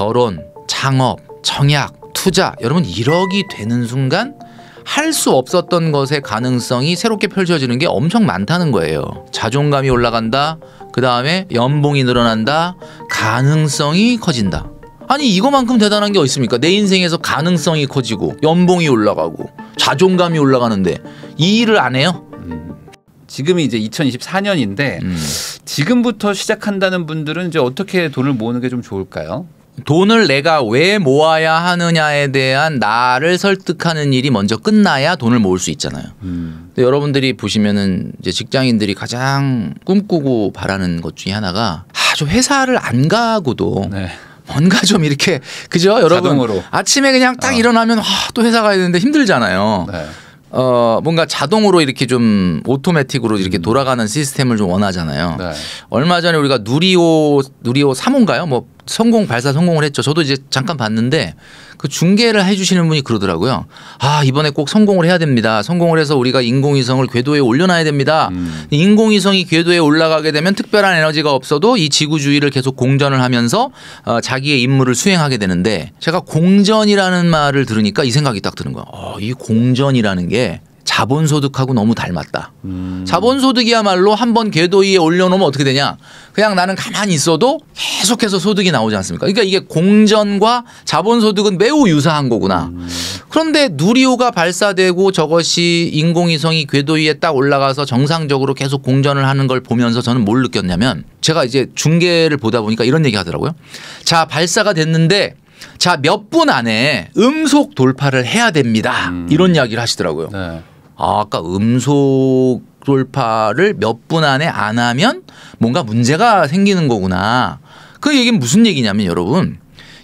결혼, 창업, 청약, 투자 여러분 1억이 되는 순간 할 수 없었던 것의 가능성이 새롭게 펼쳐지는 게 엄청 많다는 거예요. 자존감이 올라간다. 그 다음에 연봉이 늘어난다. 가능성이 커진다. 아니 이거만큼 대단한 게 어디 있습니까? 내 인생에서 가능성이 커지고 연봉이 올라가고 자존감이 올라가는데 이 일을 안 해요? 지금이 이제 2024년인데 지금부터 시작한다는 분들은 이제 어떻게 돈을 모으는 게 좀 좋을까요? 돈을 내가 왜 모아야 하느냐에 대한 나를 설득하는 일이 먼저 끝나야 돈을 모을 수 있잖아요. 근데 여러분들이 보시면은 이제 직장인들이 가장 꿈꾸고 바라는 것 중에 하나가 저 회사를 안 가고도 네. 뭔가 좀 이렇게 그죠? 여러분 자동으로. 아침에 그냥 딱 일어나면 또 회사 가야 되는데 힘들잖아요. 네. 뭔가 자동으로 이렇게 좀 오토매틱으로 이렇게 돌아가는 시스템을 좀 원하잖아요. 네. 얼마 전에 우리가 누리호 3호인가요? 뭐 발사 성공을 했죠. 저도 이제 잠깐 봤는데 그 중계를 해주시는 분이 그러더라고요. 이번에 꼭 성공을 해야 됩니다. 성공을 해서 우리가 인공위성을 궤도에 올려놔야 됩니다. 인공위성이 궤도에 올라가게 되면 특별한 에너지가 없어도 이 지구 주위를 계속 공전을 하면서 자기의 임무를 수행하게 되는데 제가 공전이라는 말을 들으니까 이 생각이 딱 드는 거야. 이 공전이라는 게 자본소득하고 너무 닮았다. 자본소득이야말로 한번 궤도 위에 올려놓으면 어떻게 되냐. 그냥 나는 가만히 있어도 계속해서 소득이 나오지 않습니까? 그러니까 이게 공전과 자본소득은 매우 유사한 거구나. 그런데 누리호가 발사되고 저것이 인공위성이 궤도 위에 딱 올라가서 정상적으로 계속 공전을 하는 걸 보면서 저는 뭘 느꼈냐면 제가 이제 중계를 보다 보니까 이런 얘기 하더라고요. 자, 발사가 됐는데 자, 몇 분 안에 음속 돌파를 해야 됩니다. 이런 이야기를 하시더라고요. 네. 아까 음속 돌파를 몇 분 안에 안 하면 뭔가 문제가 생기는 거구나. 그 얘기는 무슨 얘기냐면 여러분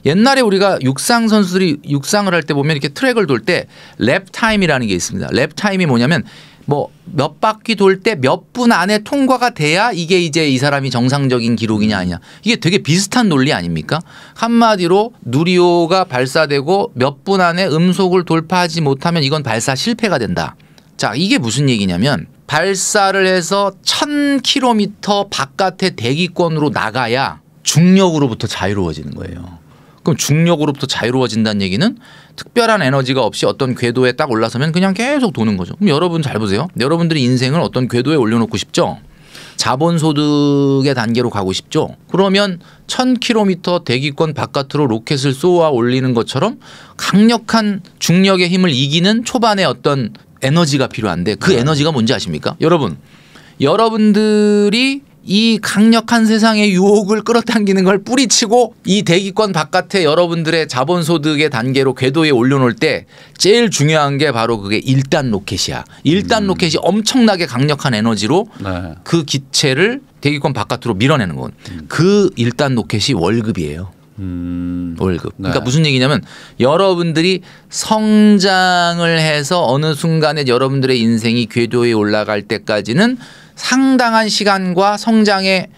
옛날에 우리가 육상 선수들이 육상을 할 때 보면 이렇게 트랙을 돌 때 랩 타임이라는 게 있습니다. 랩 타임이 뭐냐면 뭐 몇 바퀴 돌 때 몇 분 안에 통과가 돼야 이게 이제 이 사람이 정상적인 기록이냐 아니냐. 이게 되게 비슷한 논리 아닙니까? 한마디로 누리호가 발사되고 몇 분 안에 음속을 돌파하지 못하면 이건 발사 실패가 된다. 자, 이게 무슨 얘기냐면 발사를 해서 1000km 바깥의 대기권으로 나가야 중력으로부터 자유로워지는 거예요. 그럼 중력으로부터 자유로워진다는 얘기는 특별한 에너지가 없이 어떤 궤도에 딱 올라서면 그냥 계속 도는 거죠. 그럼 여러분 잘 보세요. 여러분들이 인생을 어떤 궤도에 올려놓고 싶죠? 자본소득의 단계로 가고 싶죠? 그러면 1000km 대기권 바깥으로 로켓을 쏘아 올리는 것처럼 강력한 중력의 힘을 이기는 초반에 어떤 에너지가 필요한데 그 에너지가 뭔지 아십니까? 여러분들이 이 강력한 세상의 유혹을 끌어당기는 걸 뿌리치고 이 대기권 바깥에 여러분들의 자본소득의 단계로 궤도에 올려놓을 때 제일 중요한 게 바로 그게 1단 로켓이야. 1단 로켓이 엄청나게 강력한 에너지로 네. 그 기체를 대기권 바깥으로 밀어내는 건 그 1단 로켓이 월급이에요. 월급. 그러니까 네. 무슨 얘기냐면 여러분들이 성장을 해서 어느 순간에 여러분들의 인생이 궤도에 올라갈 때까지는 상당한 시간과 성장의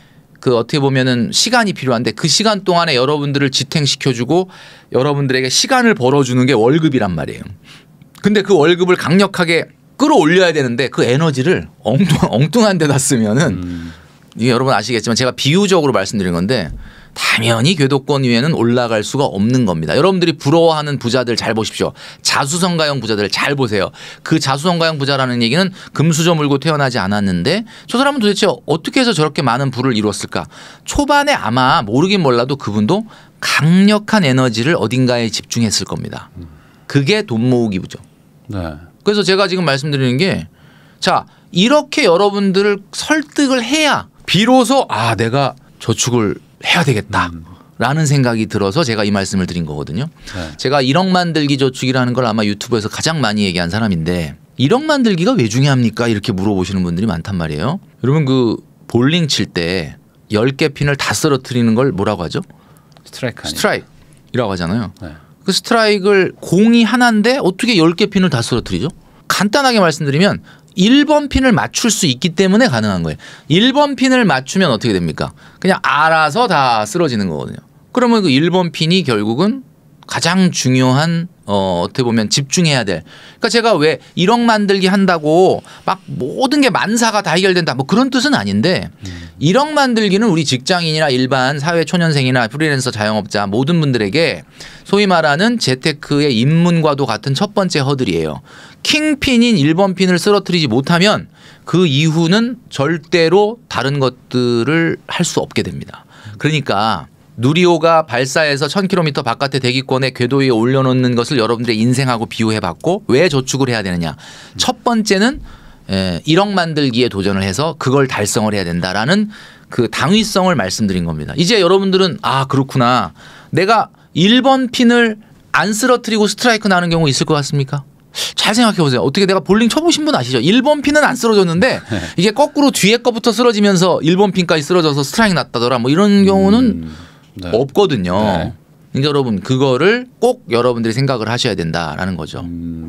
그 어떻게 보면은 시간이 필요한데 그 시간 동안에 여러분들을 지탱시켜주고 여러분들에게 시간을 벌어주는 게 월급이란 말이에요. 근데 그 월급을 강력하게 끌어올려야 되는데 그 에너지를 엉뚱한 데다 쓰면은 이게 여러분 아시겠지만 제가 비유적으로 말씀드린 건데 당연히 궤도권 위에는 올라갈 수가 없는 겁니다. 여러분들이 부러워하는 부자들 잘 보십시오. 자수성가형 부자들 잘 보세요. 그 자수성가형 부자라는 얘기는 금수저 물고 태어나지 않았는데 저 사람은 도대체 어떻게 해서 저렇게 많은 부를 이뤘을까? 초반에 아마 모르긴 몰라도 그분도 강력한 에너지를 어딘가에 집중했을 겁니다. 그게 돈 모으기 부죠. 네. 그래서 제가 지금 말씀드리는 게 자, 이렇게 여러분들을 설득을 해야 비로소 내가 저축을 해야 되겠다라는 생각이 들어서 제가 이 말씀을 드린 거거든요. 네. 제가 1억 만들기 저축이라는 걸 아마 유튜브에서 가장 많이 얘기한 사람인데 1억 만들기가 왜 중요합니까? 이렇게 물어보시는 분들이 많단 말이에요. 여러분 그 볼링 칠 때 10개 핀을 다 쓰러뜨리는 걸 뭐라고 하죠? 스트라이크라고 하잖아요. 네. 그 스트라이크를 공이 하나인데 어떻게 10개 핀을 다 쓰러뜨리죠? 간단하게 말씀드리면 1번 핀을 맞출 수 있기 때문에 가능한 거예요. 1번 핀을 맞추면 어떻게 됩니까? 그냥 알아서 다 쓰러지는 거거든요. 그러면 그 1번 핀이 결국은 가장 중요한 어떻게 보면 집중해야 될. 그러니까 제가 왜 1억 만들기 한다고 막 모든 게 만사가 다 해결된다 뭐 그런 뜻은 아닌데 1억 만들기는 우리 직장인이나 일반 사회 초년생이나 프리랜서 자영업자 모든 분들에게 소위 말하는 재테크의 입문과도 같은 첫 번째 허들이에요. 킹핀인 1번 핀을 쓰러뜨리지 못하면 그 이후는 절대로 다른 것들을 할 수 없게 됩니다. 그러니까 누리호가 발사해서 1000km 바깥의 대기권에 궤도 위에 올려놓는 것을 여러분들의 인생하고 비유해봤고 왜 저축을 해야 되느냐. 첫 번째는 1억 만들기에 도전을 해서 그걸 달성을 해야 된다라는 그 당위성을 말씀드린 겁니다. 이제 여러분들은 아 그렇구나. 내가 1번 핀을 안 쓰러뜨리고 스트라이크 나는 경우 있을 것 같습니까? 잘 생각해 보세요. 어떻게 내가 볼링 쳐보신 분 아시죠? 1번 핀은 안 쓰러졌는데 이게 거꾸로 뒤에 거부터 쓰러지면서 1번 핀까지 쓰러져서 스트라이크 났다더라. 뭐 이런 경우는 네. 없거든요. 네. 그러니까 여러분 그거를 꼭 여러분들이 생각을 하셔야 된다라는 거죠.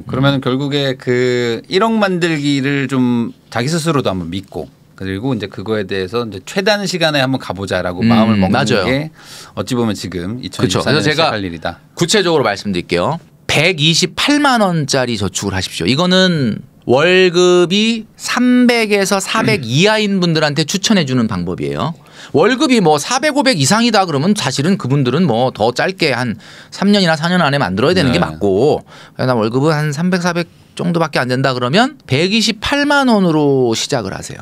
그러면 결국에 그 1억 만들기를 좀 자기 스스로도 한번 믿고 그리고 이제 그거에 대해서 이제 최단 시간에 한번 가보자라고 마음을 먹는 맞아요. 게 어찌 보면 지금 2024년 그렇죠. 그래서 제가 시작할 일이다. 구체적으로 말씀드릴게요. 128만 원짜리 저축을 하십시오. 이거는 월급이 300에서 400 이하인 분들한테 추천해 주는 방법이에요. 월급이 뭐 400, 500 이상이다 그러면 사실은 그분들은 뭐 더 짧게 한 3년이나 4년 안에 만들어야 되는 게 맞고 나 월급은 한 300, 400 정도밖에 안 된다 그러면 128만 원으로 시작을 하세요.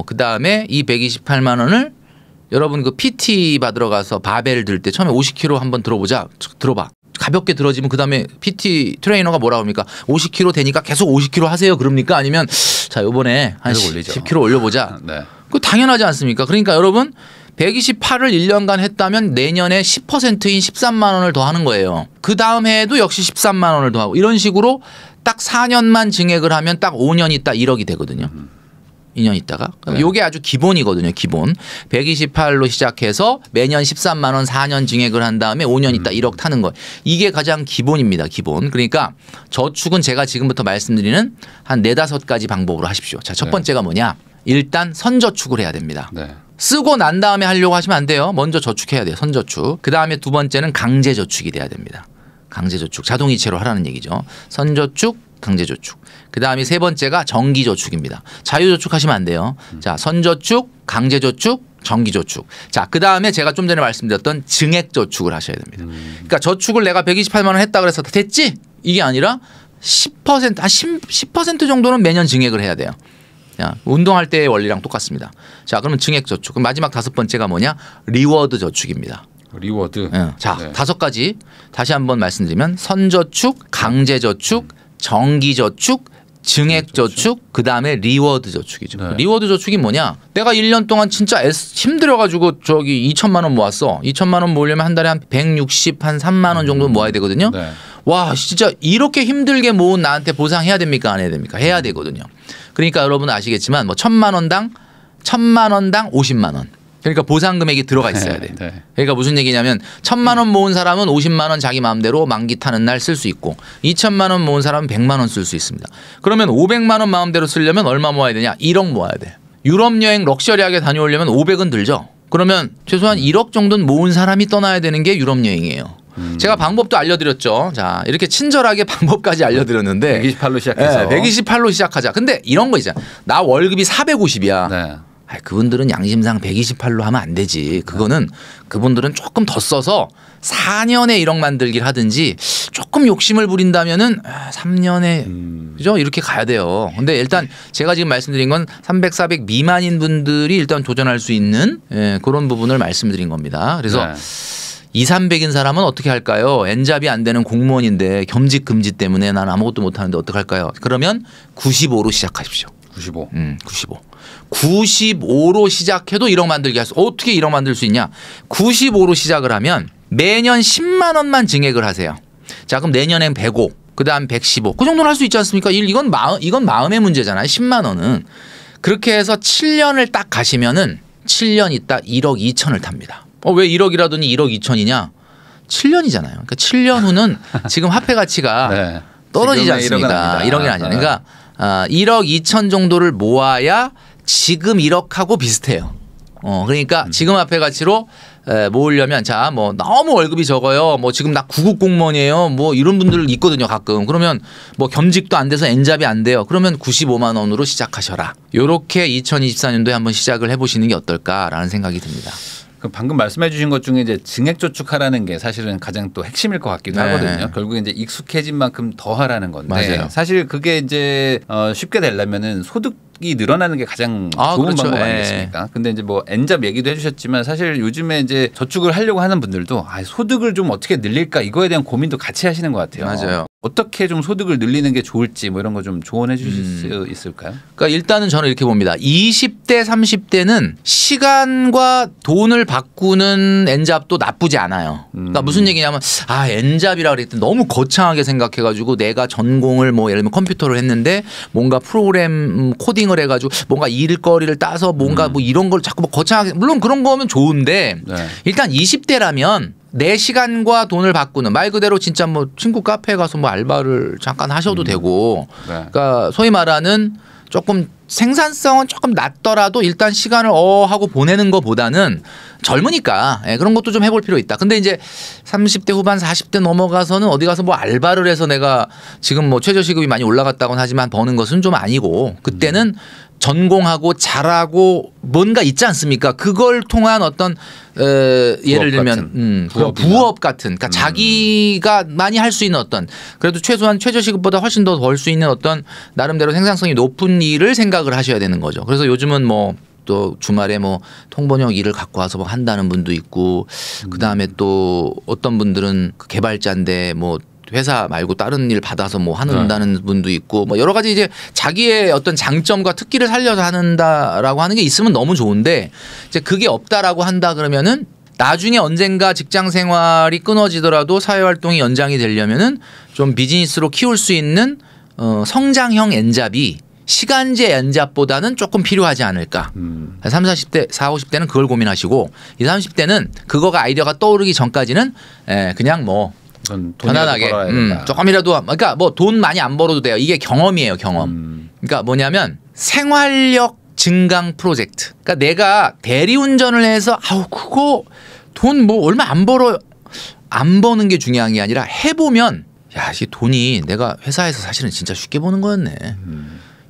그다음에 이 128만 원을 여러분 그 PT 받으러 가서 바벨 들 때 처음에 50kg 한번 들어보자. 들어봐. 가볍게 들어지면 그다음에 PT 트레이너가 뭐라 그럽니까? 50kg 되니까 계속 50kg 하세요. 그럽니까? 아니면 자 이번에 한 10kg 올려보자. 네. 그 당연하지 않습니까? 그러니까 여러분 128을 1년간 했다면 내년에 10%인 13만 원을 더 하는 거예요. 그 다음 해에도 역시 13만 원을 더 하고 이런 식으로 딱 4년만 증액을 하면 딱 5년 있다 1억이 되거든요. 2년 있다가 요게 아주 기본이거든요. 기본 128로 시작해서 매년 13만 원 4년 증액을 한 다음에 5년 있다 1억 타는 거 이게 가장 기본입니다. 기본. 그러니까 저축은 제가 지금부터 말씀드리는 한 4-5가지 방법으로 하십시오. 자, 첫 번째가 뭐냐. 일단 선저축을 해야 됩니다. 네. 쓰고 난 다음에 하려고 하시면 안 돼요. 먼저 저축해야 돼요. 선저축. 그다음에 두 번째는 강제저축이 돼야 됩니다. 강제저축. 자동이체로 하라는 얘기죠. 선저축, 강제저축. 그다음에 세 번째가 정기저축입니다. 자유저축하시면 안 돼요. 자, 선저축, 강제저축, 정기저축. 자, 그다음에 제가 좀 전에 말씀드렸던 증액저축을 하셔야 됩니다. 그러니까 저축을 내가 128만 원 했다 그래서 됐지? 이게 아니라 10%, 한 10% 정도는 매년 증액을 해야 돼요. 야, 운동할 때의 원리랑 똑같습니다. 자, 그러면 증액저축. 그럼 마지막 5번째가 뭐냐? 리워드 저축입니다. 리워드. 자, 네. 5가지 다시 한번 말씀드리면 선저축, 강제저축, 정기저축, 증액저축, 그다음에 리워드 저축이죠. 네. 리워드 저축이 뭐냐? 내가 1년 동안 진짜 힘들어가지고 저기 2천만 원 모았어. 2천만 원 모으려면 한 달에 한 160, 한 3만 원 정도 모아야 되거든요. 네. 와, 진짜 이렇게 힘들게 모은 나한테 보상해야 됩니까? 안 해야 됩니까? 해야 되거든요. 그러니까 여러분은 아시겠지만 뭐 1,000만 원당 50만 원. 그러니까 보상 금액이 들어가 있어야 돼. 네. 그러니까 무슨 얘기냐면 1,000만 원 모은 사람은 50만 원 자기 마음대로 만기 타는 날 쓸 수 있고 2,000만 원 모은 사람은 100만 원 쓸 수 있습니다. 그러면 500만 원 마음대로 쓰려면 얼마 모아야 되냐? 1억 모아야 돼. 유럽 여행 럭셔리하게 다녀오려면 500은 들죠. 그러면 최소한 1억 정도는 모은 사람이 떠나야 되는 게 유럽 여행이에요. 제가 방법도 알려드렸죠. 자, 이렇게 친절하게 방법까지 알려드렸는데 128로 시작해서 128로 시작하자. 근데 이런 거 있잖아. 나 월급이 450이야. 네. 그분들은 양심상 128로 하면 안 되지. 그거는 그분들은 조금 더 써서 4년에 1억 만들기를 하든지 조금 욕심을 부린다면은 3년에 그죠? 이렇게 가야 돼요. 근데 일단 제가 지금 말씀드린 건 300, 400 미만인 분들이 일단 도전할 수 있는 그런 부분을 말씀드린 겁니다. 그래서 네. 2, 300인 사람은 어떻게 할까요? 엔잡이 안 되는 공무원인데 겸직 금지 때문에 난 아무것도 못 하는데 어떡할까요? 그러면 95로 시작하십시오. 95. 95. 95로 시작해도 1억 만들기 할 수. 어떻게 1억 만들 수 있냐? 95로 시작을 하면 매년 10만 원만 증액을 하세요. 자, 그럼 내년엔 105, 그다음 115. 그 정도는 할 수 있지 않습니까? 이건 마음의 문제잖아요. 10만 원은. 그렇게 해서 7년을 딱 가시면은 7년 있다 1억 2천을 탑니다. 왜 1억이라더니 1억 2천이냐? 7년이잖아요. 그러니까 7년 후는 지금 화폐 가치가 네. 떨어지지 지금의 1억은 않습니까? 아니다. 1억이 아니라. 그러니까 1억 2천 정도를 모아야 지금 1억하고 비슷해요. 그러니까 지금 화폐 가치로 모으려면 자 뭐 너무 월급이 적어요. 뭐 지금 나 구급 공무원이에요. 뭐 이런 분들 있거든요 가끔. 그러면 뭐 겸직도 안 돼서 엔잡이 안 돼요. 그러면 95만 원으로 시작하셔라. 요렇게 2024년도에 한번 시작을 해보시는 게 어떨까라는 생각이 듭니다. 방금 말씀해 주신 것 중에 이제 증액저축하라는 게 사실은 가장 또 핵심일 것 같기도 하거든요. 결국에 이제 익숙해진 만큼 더 하라는 건데 맞아요. 사실 그게 이제 쉽게 되려면은 소득이 늘어나는 게 가장 좋은 그렇죠. 방법 아니겠습니까? 근데 이제 뭐 엔잡 얘기도 해주셨지만 사실 요즘에 이제 저축을 하려고 하는 분들도 소득을 좀 어떻게 늘릴까 이거에 대한 고민도 같이 하시는 것 같아요. 맞아요. 어떻게 좀 소득을 늘리는 게 좋을지 뭐 이런 거 좀 조언해 주실 수 있을까요? 그러니까 일단은 저는 이렇게 봅니다. 20대 30대는 시간과 돈을 바꾸는 엔잡도 나쁘지 않아요. 그러니까 무슨 얘기냐면 엔잡이라 그랬더니 너무 거창하게 생각해가지고 내가 전공을 뭐 예를 들면 컴퓨터를 했는데 뭔가 프로그램 코딩을 해가지고 뭔가 일거리를 따서 뭔가 뭐 이런 걸 자꾸 뭐 거창하게 물론 그런 거면 좋은데 일단 20대라면 내 시간과 돈을 바꾸는 말 그대로 진짜 뭐 친구 카페에 가서 뭐 알바를 잠깐 하셔도 되고 그러니까 소위 말하는 조금 생산성은 조금 낮더라도 일단 시간을 하고 보내는 것보다는 젊으니까 그런 것도 좀 해볼 필요 있다. 근데 이제 30대 후반 40대 넘어가서는 어디 가서 뭐 알바를 해서 내가 지금 뭐 최저시급이 많이 올라갔다고는 하지만 버는 것은 좀 아니고 그때는 전공하고 잘하고 뭔가 있지 않습니까? 그걸 통한 어떤 예를 들면 부업 같은 그러니까 자기가 많이 할 수 있는 어떤 그래도 최소한 최저시급보다 훨씬 더 벌 수 있는 어떤 나름대로 생산성이 높은 일을 생각을 하셔야 되는 거죠. 그래서 요즘은 뭐 또 주말에 뭐 통번역 일을 갖고 와서 뭐 한다는 분도 있고 그다음에 또 어떤 분들은 개발자인데 뭐 회사 말고 다른 일 받아서 뭐 한다는 분도 있고 뭐 여러 가지 이제 자기의 어떤 장점과 특기를 살려서 한다라고 하는 게 있으면 너무 좋은데 이제 그게 없다라고 한다 그러면은 나중에 언젠가 직장 생활이 끊어지더라도 사회 활동이 연장이 되려면은 좀 비즈니스로 키울 수 있는 성장형 엔잡이 시간제 엔잡보다는 조금 필요하지 않을까. 30, 40대, 40, 50대는 그걸 고민하시고 20, 30대는 그거가 아이디어가 떠오르기 전까지는 그냥 뭐 편안하게 조금이라도 그러니까 뭐 돈 많이 안 벌어도 돼요. 이게 경험이에요, 경험. 그러니까 뭐냐면 생활력 증강 프로젝트. 그러니까 내가 대리운전을 해서 그거 돈 뭐 얼마 안 벌어요. 안 버는 게 중요한 게 아니라 해보면 야, 이 돈이 내가 회사에서 사실은 진짜 쉽게 버는 거였네.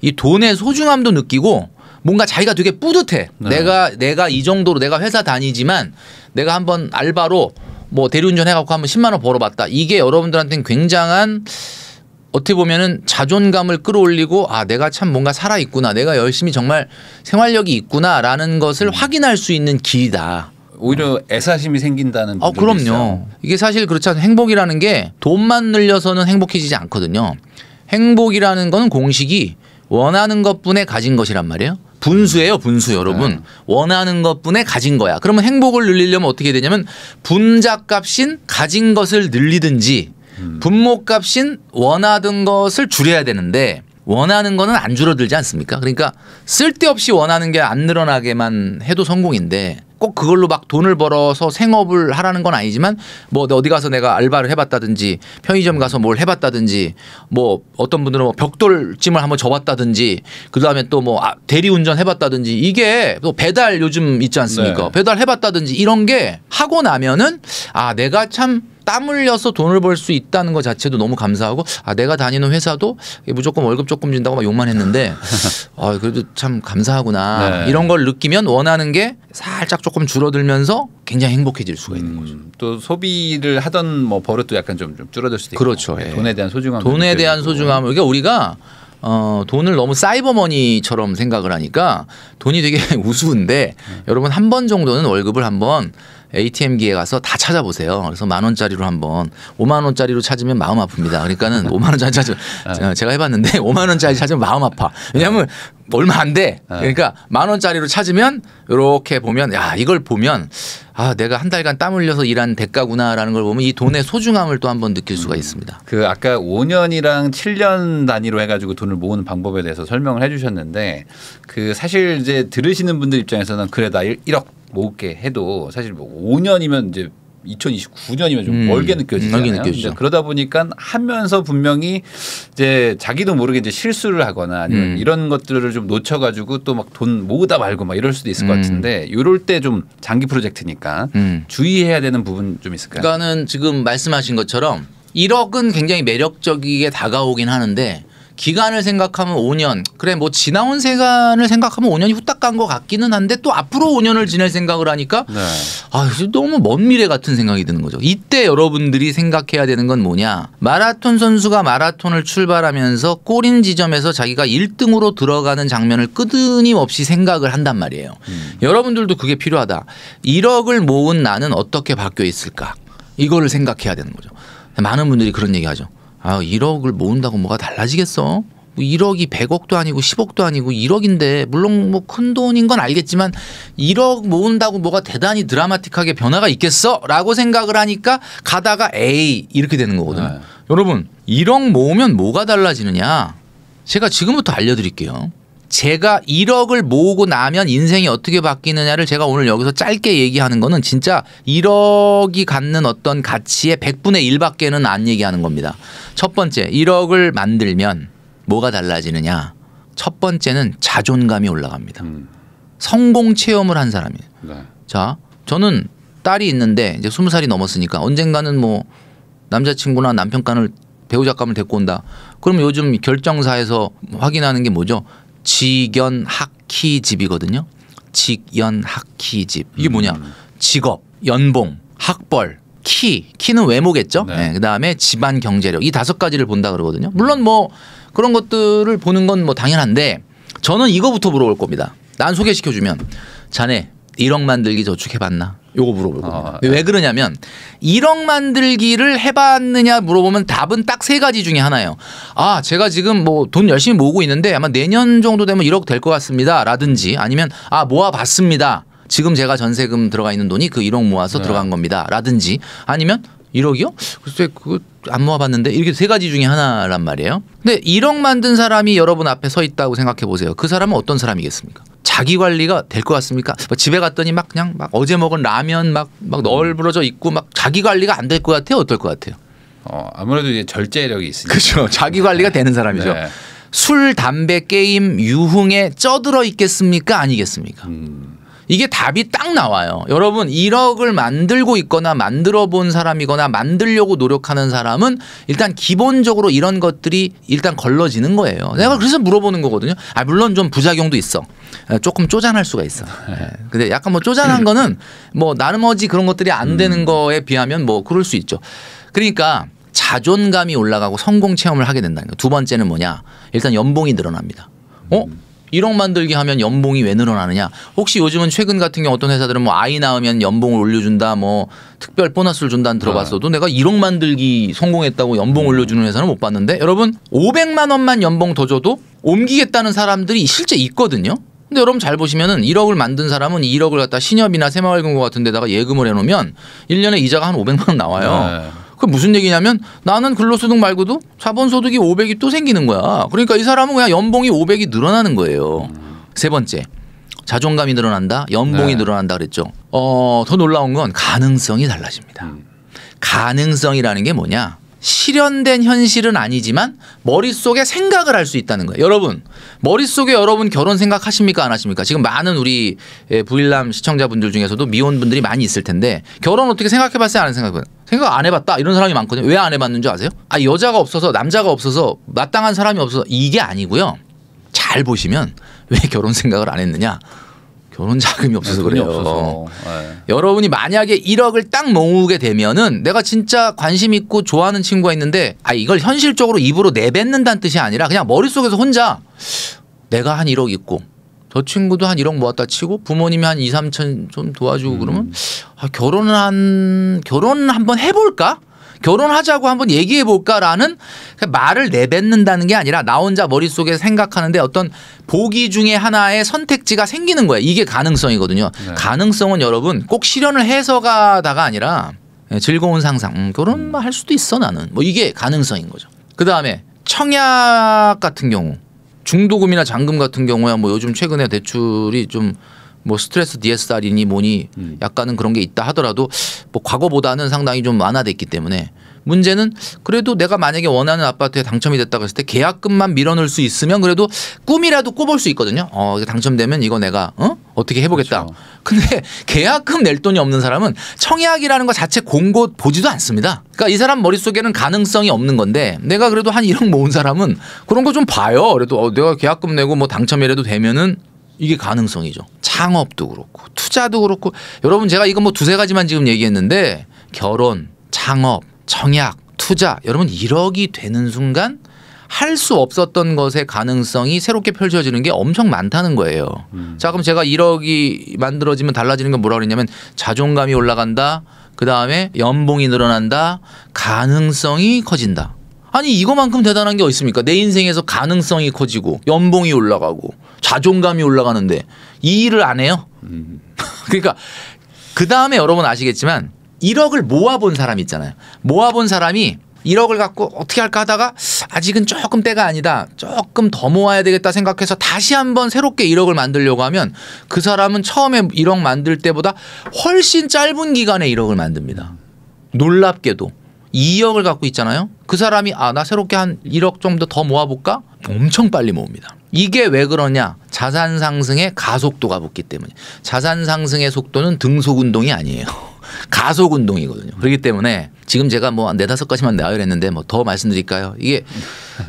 이 돈의 소중함도 느끼고 뭔가 자기가 되게 뿌듯해. 내가 이 정도로 내가 회사 다니지만 내가 한번 알바로 뭐 대리운전 해갖고 한번 10만 원 벌어봤다. 이게 여러분들한테는 굉장한 어떻게 보면은 자존감을 끌어올리고 내가 참 뭔가 살아있구나. 내가 열심히 정말 생활력이 있구나라는 것을 확인할 수 있는 길이다. 오히려 애사심이 생긴다는 분들도 그럼요. 있어요. 이게 사실 그렇지 않아요. 행복이라는 게 돈만 늘려서는 행복해지지 않거든요. 행복이라는 건 공식이 원하는 것뿐에 가진 것이란 말이에요. 분수예요, 분수 여러분. 원하는 것뿐에 가진 거야. 그러면 행복을 늘리려면 어떻게 되냐면 분자값인 가진 것을 늘리든지 분모값인 원하던 것을 줄여야 되는데 원하는 거는 안 줄어들지 않습니까? 그러니까 쓸데없이 원하는 게 안 늘어나게만 해도 성공인데 꼭 그걸로 막 돈을 벌어서 생업을 하라는 건 아니지만 뭐 어디 가서 내가 알바를 해봤다든지 편의점 가서 뭘 해봤다든지 뭐 어떤 분들은 뭐 벽돌찜을 한번 접었다든지 그다음에 또 뭐 대리운전 해봤다든지 이게 또 배달 요즘 있지 않습니까? 배달 해봤다든지 이런 게 하고 나면은 내가 참 땀 흘려서 돈을 벌 수 있다는 것 자체도 너무 감사하고 내가 다니는 회사도 무조건 월급 조금 준다고 막 욕만 했는데 그래도 참 감사하구나. 이런 걸 느끼면 원하는 게 살짝 조금 줄어들면서 굉장히 행복해질 수가 있는 거죠. 또 소비를 하던 뭐 버릇도 약간 좀 줄어들 수도 있고. 그렇죠. 돈에 대한 소중함. 돈에 대한 소중함. 그러니까 우리가 돈을 너무 사이버머니처럼 생각을 하니까 돈이 되게 우스운데 여러분 한 번 정도는 월급을 한번 ATM기에 가서 다 찾아보세요. 그래서 10,000원짜리로 한번 50,000원짜리로 찾으면 마음 아픕니다. 그러니까는 50,000원짜리 찾으면 제가 해봤는데 50,000원짜리 찾으면 마음 아파. 왜냐하면 얼마 안 돼. 그러니까 10,000원짜리로 찾으면 이렇게 보면 이걸 보면 내가 한 달간 땀 흘려서 일한 대가구나라는 걸 보면 이 돈의 소중함을 또 한번 느낄 수가 있습니다. 그 아까 5년이랑 7년 단위로 해가지고 돈을 모으는 방법에 대해서 설명을 해주셨는데 그 사실 이제 들으시는 분들 입장에서는 그래 나 1억 모을게 해도 사실 뭐 5년이면 이제 2029년이면 좀 멀게 느껴지잖아요. 이제 그러다 보니까 하면서 분명히 이제 자기도 모르게 이제 실수를 하거나 아니면 이런 것들을 좀 놓쳐가지고 또 막 돈 모으다 말고 막 이럴 수도 있을 것 같은데 이럴 때 좀 장기 프로젝트니까 주의해야 되는 부분 좀 있을까요? 그러니까는 지금 말씀하신 것처럼 1억은 굉장히 매력적이게 다가오긴 하는데 기간을 생각하면 5년 그래 뭐 지나온 세간을 생각하면 5년이 후딱 간 것 같기는 한데 또 앞으로 5년을 지낼 생각을 하니까 네. 아 너무 먼 미래 같은 생각이 드는 거죠. 이때 여러분들이 생각해야 되는 건 뭐냐. 마라톤 선수가 마라톤을 출발하면서 골인 지점에서 자기가 1등으로 들어가는 장면을 끊임없이 생각을 한단 말이에요. 여러분들도 그게 필요하다. 1억을 모은 나는 어떻게 바뀌어 있을까. 이거를 생각해야 되는 거죠. 많은 분들이 그런 얘기 하죠. 아, 1억을 모은다고 뭐가 달라지겠어? 1억이 100억도 아니고 10억도 아니고 1억인데 물론 뭐 큰 돈인 건 알겠지만 1억 모은다고 뭐가 대단히 드라마틱하게 변화가 있겠어? 라고 생각을 하니까 가다가 에이 이렇게 되는 거거든요. 네. 여러분 1억 모으면 뭐가 달라지느냐? 제가 지금부터 알려드릴게요. 제가 1억을 모으고 나면 인생이 어떻게 바뀌느냐를 제가 오늘 여기서 짧게 얘기하는 거는 진짜 1억이 갖는 어떤 가치의 100분의 1밖에는 안 얘기하는 겁니다. 첫 번째 1억을 만들면 뭐가 달라지느냐. 첫 번째는 자존감이 올라갑니다. 성공 체험을 한 사람이에요. 네. 자, 저는 딸이 있는데 이제 20살이 넘었으니까 언젠가는 뭐 남자친구나 남편감을 배우자감을 데리고 온다. 그럼 요즘 결정사에서 확인하는 게 뭐죠? 직연학희집이거든요. 직연학희집. 이게 뭐냐? 직업, 연봉, 학벌, 키는 외모겠죠. 네. 네. 그다음에 집안 경제력 이 5가지를 본다 그러거든요. 물론 뭐 그런 것들을 보는 건 뭐 당연한데 저는 이거부터 물어볼 겁니다. 난 소개시켜주면 자네 1억 만들기 저축해봤나? 요거 물어볼 겁니다. 네. 왜 그러냐면 1억 만들기를 해봤느냐 물어보면 답은 딱 3가지 중에 하나예요. 아 제가 지금 뭐 돈 열심히 모으고 있는데 아마 내년 정도 되면 1억 될 것 같습니다. 라든지 아니면 아 모아봤습니다. 지금 제가 전세금 들어가 있는 돈이 그 1억 모아서 들어간 겁니다. 라든지 아니면 1억이요? 글쎄 그거 안 모아봤는데 이렇게 3가지 중에 하나란 말이에요. 근데 1억 만든 사람이 여러분 앞에 서 있다고 생각해 보세요. 그 사람은 어떤 사람이겠습니까? 자기 관리가 될 것 같습니까? 집에 갔더니 막 그냥 막 어제 먹은 라면 막 널브러져 있고 막 자기 관리가 안 될 것 같아요? 어떨 것 같아요? 아무래도 이제 절제력이 있으니까. 그렇죠. 자기 관리가 되는 사람이죠. 네. 술, 담배, 게임, 유흥에 쪄들어 있겠습니까? 아니겠습니까? 이게 답이 딱 나와요. 여러분 1억을 만들고 있거나 만들어 본 사람이거나 만들려고 노력하는 사람은 일단 기본적으로 이런 것들이 일단 걸러지는 거예요. 내가 그래서 물어보는 거거든요. 아 물론 좀 부작용도 있어. 조금 쪼잔할 수가 있어. 근데 약간 뭐 쪼잔한 거는 뭐 나머지 그런 것들이 안 되는 거에 비하면 뭐 그럴 수 있죠. 그러니까 자존감이 올라가고 성공 체험을 하게 된다는 거. 두 번째는 뭐냐? 일단 연봉이 늘어납니다. 1억 만들기 하면 연봉이 왜 늘어나느냐. 혹시 요즘은 최근 같은 경우 어떤 회사들은 뭐 아이 낳으면 연봉을 올려준다 뭐 특별 보너스를 준다는 들어봤어도 내가 1억 만들기 성공했다고 연봉 올려주는 회사는 못 봤는데 여러분 500만 원만 연봉 더 줘도 옮기겠다는 사람들이 실제 있거든요. 근데 여러분 잘 보시면은 1억을 만든 사람은 1억을 갖다 신협이나 새마을금고 같은 데다가 예금을 해놓으면 1년에 이자가 한 500만 원 나와요. 네. 그 무슨 얘기냐면 나는 근로소득 말고도 자본소득이 500이 또 생기는 거야. 그러니까 이 사람은 그냥 연봉이 500이 늘어나는 거예요. 세 번째 자존감이 늘어난다. 연봉이 늘어난다 그랬죠. 더 놀라운 건 가능성이 달라집니다. 가능성이라는 게 뭐냐. 실현된 현실은 아니지만 머릿속에 생각을 할 수 있다는 거예요. 여러분 머릿속에 여러분 결혼 생각하십니까 안 하십니까? 지금 많은 우리 부일남 시청자분들 중에서도 미혼분들이 많이 있을 텐데 결혼 어떻게 생각해봤어요? 안 생각해봤어요? 생각 안 해봤다 이런 사람이 많거든요. 왜 안 해봤는 줄 아세요? 아 여자가 없어서 남자가 없어서 마땅한 사람이 없어서 이게 아니고요. 잘 보시면 왜 결혼 생각을 안 했느냐. 결혼 자금이 없어서 그래요. 없어서. 네. 여러분이 만약에 1억을 딱 모으게 되면은 내가 진짜 관심 있고 좋아하는 친구가 있는데 아 이걸 현실적으로 입으로 내뱉는다는 뜻이 아니라 그냥 머릿속에서 혼자 내가 한 1억 있고 저 친구도 한 1억 모았다 치고 부모님이 한 2, 3천 좀 도와주고 그러면 아, 결혼 한번 해볼까? 결혼하자고 한번 얘기해 볼까라는 말을 내뱉는다는 게 아니라 나 혼자 머릿속에 생각하는데 어떤 보기 중에 하나의 선택지가 생기는 거예요. 이게 가능성이거든요. 네. 가능성은 여러분 꼭 실현을 해서가다가 아니라 즐거운 상상. 결혼할 수도 있어 나는. 뭐 이게 가능성인 거죠. 그다음에 청약 같은 경우 중도금이나 잔금 같은 경우야 뭐 요즘 최근에 대출이 좀 뭐 스트레스 DSR이니 뭐니 약간은 그런 게 있다 하더라도 뭐 과거보다는 상당히 좀 완화됐기 때문에 문제는 그래도 내가 만약에 원하는 아파트에 당첨이 됐다고 했을 때 계약금만 밀어넣을 수 있으면 그래도 꿈이라도 꿔볼 수 있거든요. 당첨되면 이거 내가 어떻게 해보겠다. 그렇죠. 근데 계약금 낼 돈이 없는 사람은 청약이라는 것 자체 공고 보지도 않습니다. 그러니까 이 사람 머릿속에는 가능성이 없는 건데 내가 그래도 한 1억 모은 사람은 그런 거 좀 봐요. 그래도 내가 계약금 내고 뭐 당첨이라도 되면은 이게 가능성이죠. 창업도 그렇고 투자도 그렇고 여러분 제가 이거 뭐 두세 가지만 지금 얘기했는데 결혼, 창업, 청약, 투자 여러분 1억이 되는 순간 할 수 없었던 것의 가능성이 새롭게 펼쳐지는 게 엄청 많다는 거예요. 자 그럼 제가 1억이 만들어지면 달라지는 건 뭐라고 그랬냐면 자존감이 올라간다. 그다음에 연봉이 늘어난다. 가능성이 커진다. 아니 이거만큼 대단한 게 어디 있습니까? 내 인생에서 가능성이 커지고 연봉이 올라가고 자존감이 올라가는데 이 일을 안 해요? 그러니까 그다음에 여러분 아시겠지만 1억을 모아본 사람 있잖아요. 모아본 사람이 1억을 갖고 어떻게 할까 하다가 아직은 조금 때가 아니다. 조금 더 모아야 되겠다 생각해서 다시 한번 새롭게 1억을 만들려고 하면 그 사람은 처음에 1억 만들 때보다 훨씬 짧은 기간에 1억을 만듭니다. 놀랍게도 2억을 갖고 있잖아요. 그 사람이 나 새롭게 한 1억 정도 더 모아볼까? 엄청 빨리 모읍니다. 이게 왜 그러냐? 자산 상승의 가속도가 붙기 때문에. 자산 상승의 속도는 등속 운동이 아니에요. 가속 운동이거든요. 그렇기 때문에 지금 제가 뭐 4-5가지만 나열했는데 뭐 더 말씀드릴까요? 이게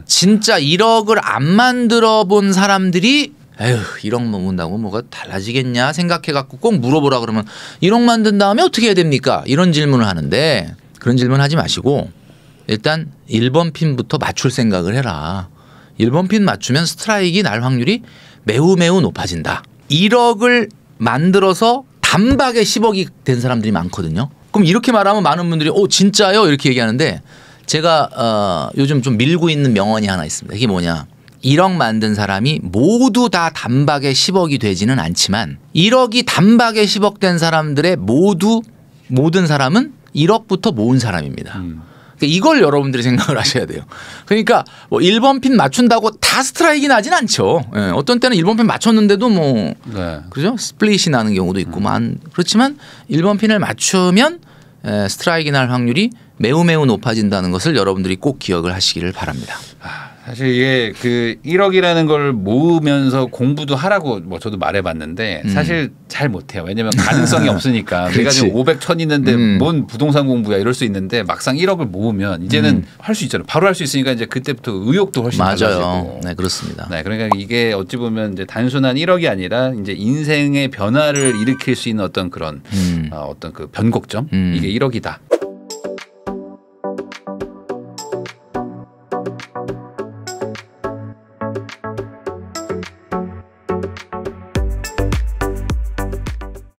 진짜 1억을 안 만들어 본 사람들이 에휴 1억 모은다고 뭐가 달라지겠냐 생각해 갖고 꼭 물어보라 그러면 1억 만든 다음에 어떻게 해야 됩니까? 이런 질문을 하는데 그런 질문 하지 마시고 일단 1번 핀부터 맞출 생각을 해라. 1번 핀 맞추면 스트라이크가 날 확률이 매우 높아진다. 1억을 만들어서 단박에 10억이 된 사람들이 많거든요. 그럼 이렇게 말하면 많은 분들이 진짜요? 이렇게 얘기하는데 제가 요즘 좀 밀고 있는 명언이 하나 있습니다. 이게 뭐냐. 1억 만든 사람이 모두 다 단박에 10억이 되지는 않지만 1억이 단박에 10억 된 사람들의 모든 사람은 1억부터 모은 사람입니다. 이걸 여러분들이 생각을 하셔야 돼요. 그러니까 뭐 1번 핀 맞춘다고 다 스트라이크가 나진 않죠. 예, 어떤 때는 1번 핀 맞췄는데도 뭐 그죠? 스플릿이 나는 경우도 있고 그렇지만 1번 핀을 맞추면 스트라이크가 날 확률이 매우 높아진다는 것을 여러분들이 꼭 기억을 하시기를 바랍니다. 사실 이게 그 1억이라는 걸 모으면서 공부도 하라고 뭐 저도 말해봤는데 사실 잘 못해요. 왜냐하면 가능성이 없으니까 내가 지금 500, 1000 있는데 뭔 부동산 공부야 이럴 수 있는데 막상 1억을 모으면 이제는 할 수 있잖아요. 바로 할 수 있으니까 이제 그때부터 의욕도 훨씬 달라지고. 네, 그렇습니다. 네, 그러니까 이게 어찌 보면 이제 단순한 1억이 아니라 이제 인생의 변화를 일으킬 수 있는 어떤 그런 어떤 그 변곡점 이게 1억이다.